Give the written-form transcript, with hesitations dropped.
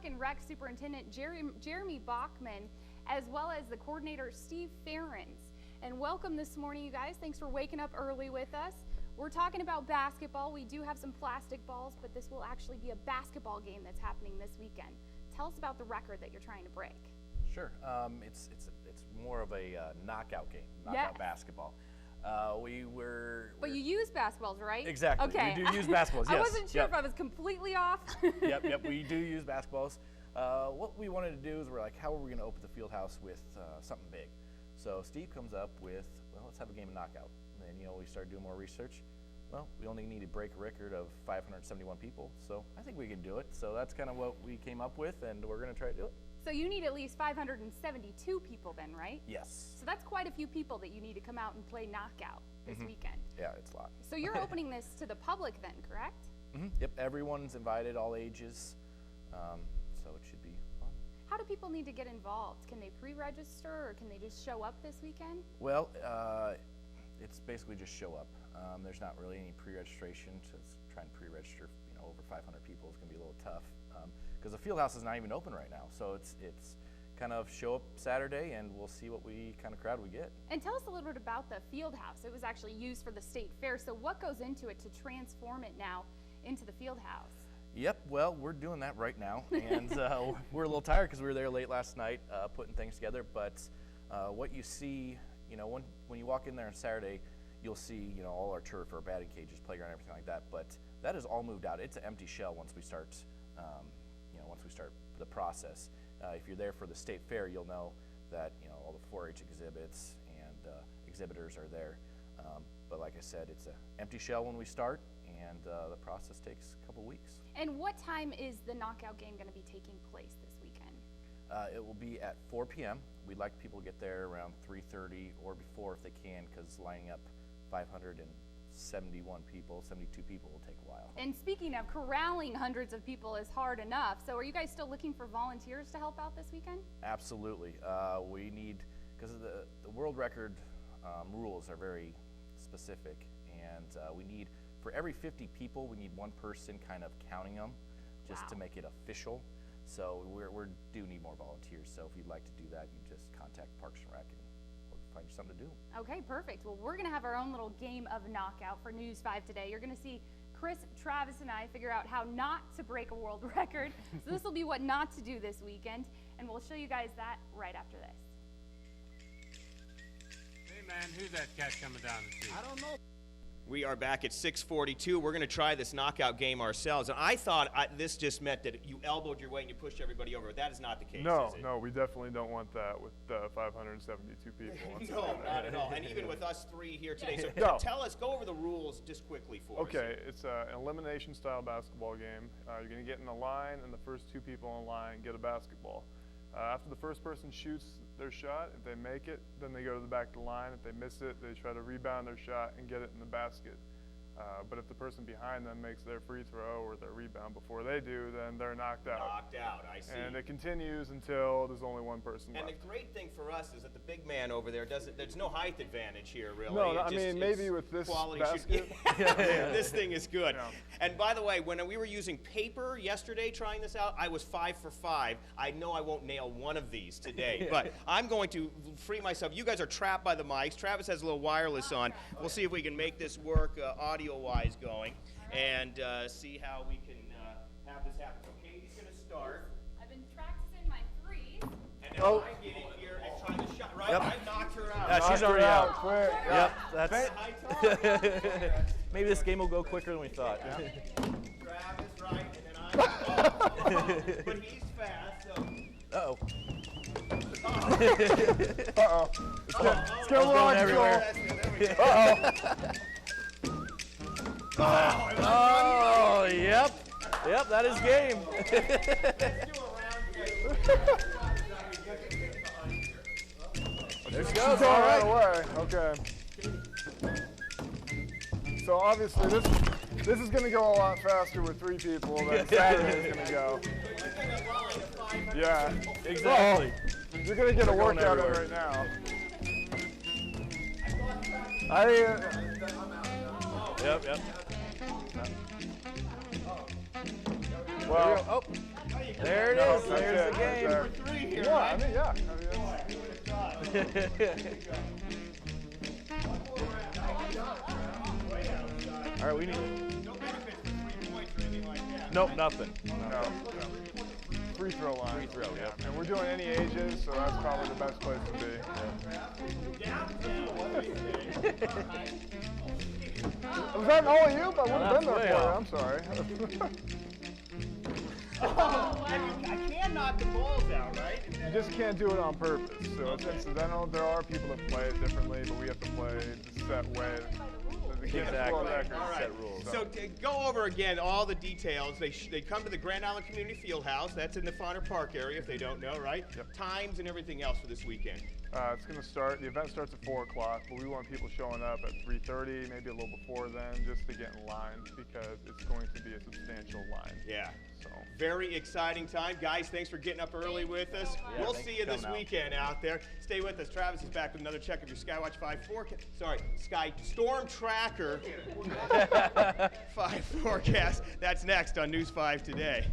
Park and Rec Superintendent Jeremy Bachman, as well as the coordinator Steve Ferrens. And welcome this morning, you guys. Thanks for waking up early with us. We're talking about basketball. We do have some plastic balls, but this will actually be a basketball game that's happening this weekend. Tell us about the record that you're trying to break. Sure. It's more of a knockout game, knockout basketball. But you use basketballs, right? Exactly. Okay. We do use basketballs. Yes. I wasn't sure if I was completely off. Yep. We do use basketballs. What we wanted to do is we're like, how are we going to open the field house with something big? So Steve comes up with, well, let's have a game of knockout. And then, we started doing more research. Well, we only need to break a record of 571 people, so I think we can do it. So that's kind of what we came up with, and we're going to try to do it. So you need at least 572 people then, right? Yes. So that's quite a few people that you need to come out and play knockout this weekend. Yeah, it's a lot. So you're opening this to the public then, correct? Yep, everyone's invited, all ages, so it should be fun. How do people need to get involved? Can they pre-register or can they just show up this weekend? Well, it's basically just show up. There's not really any pre-registration. Just trying to pre-register, over 500 people is going to be a little tough because the field house is not even open right now. So it's kind of show up Saturday and we'll see what kind of crowd we get. And tell us a little bit about the field house. It was actually used for the state fair. So what goes into it to transform it now into the field house? Yep, well, we're doing that right now, and we're a little tired because we were there late last night putting things together, but what you see, when you walk in there on Saturday, you'll see, all our turf, our batting cages, playground, everything like that, but that is all moved out. It's an empty shell once we start, the process. If you're there for the state fair, you'll know that, all the 4-H exhibits and exhibitors are there, but like I said, it's an empty shell when we start, and the process takes a couple weeks. And what time is the knockout game going to be taking place this weekend? It will be at 4 p.m. We'd like people to get there around 3:30 or before if they can, because lining up 571 people, 72 people will take a while. And speaking of corralling hundreds of people is hard enough, so are you guys still looking for volunteers to help out this weekend? Absolutely. We need, because the world record rules are very specific, and we need, for every 50 people, we need one person kind of counting them just to make it official. So we do need more volunteers. So if you'd like to do that, you just contact Parks and Rec and we'll find you something to do. Okay, perfect. Well, we're going to have our own little game of knockout for News 5 today. You're going to see Chris, Travis, and I figure out how not to break a world record. So this will be what not to do this weekend, and we'll show you guys that right after this. Hey man, who's that cat coming down the street? I don't know. We are back at 6:42. We're going to try this knockout game ourselves. And I thought this just meant that you elbowed your way and you pushed everybody over. But that is not the case, No, is it? no, we definitely don't want that with 572 people. No, not at all. And even with us three here today. So tell us, go over the rules just quickly for us. Okay, it's an elimination-style basketball game. You're going to get in a line, and the first two people in line get a basketball. After the first person shoots their shot, if they make it, then they go to the back of the line. If they miss it, they try to rebound their shot and get it in the basket. But if the person behind them makes their free throw or their rebound before they do, then they're knocked out. Knocked out, I see. And it continues until there's only one person left. And the great thing for us is that the big man over there there's no height advantage here, really. No, I mean, maybe with this basket. This thing is good. Yeah. And by the way, when we were using paper yesterday trying this out, I was 5 for 5. I know I won't nail one of these today, but I'm going to free myself. You guys are trapped by the mics. Travis has a little wireless on. We'll see if we can make this work audio-wise going and see how we can have this happen. So Katie's going to start. I've been practicing my threes. And now I get in here and try to shot. Right? Yep. I knocked her out. She's already out. Quick. Yep, that's. Maybe this game will go quicker than we thought. Travis, right, and then I. But he's fast, so. Uh-oh. Uh-oh. It's going on everywhere. Oh, yep. Yep, that is game. There she goes. All right. Okay. So obviously this is going to go a lot faster with 3 people than Saturday is going to go. Yeah, Exactly. You're going to get a workout in right now. Yep. Well, There it No, is. that's There's it, the game. right there. 3 here, Yeah, right? I mean, yeah. I mean, All right, we need. No benefits for 3 points or anything like that. Nope, nothing. no. Free throw line. Free throw, yeah. And we're doing any ages, so that's probably the best place to be. Was that all of you? I would have been there for way you. off. I'm sorry. I can't knock the balls out, right? You just can't do it on purpose. So it's incidental. There are people that play it differently, but we have to play the set way. The Guinness World Record All right. set rules. So go over again all the details. They come to the Grand Island Community Fieldhouse. That's in the Fonner Park area, if they don't know, right? Yep. Times and everything else for this weekend. It's going to start, the event starts at 4 o'clock, but we want people showing up at 3:30, maybe a little before then, just to get in line, because it's going to be a substantial line. Yeah. So, Very exciting time. Guys, thanks for getting up early with us. Yeah, We'll thanks see you for this coming out. weekend out there. Stay with us. Travis is back with another check of your Skywatch 5 forecast. Sorry, Sky Storm Tracker 5 forecast. That's next on News 5 Today.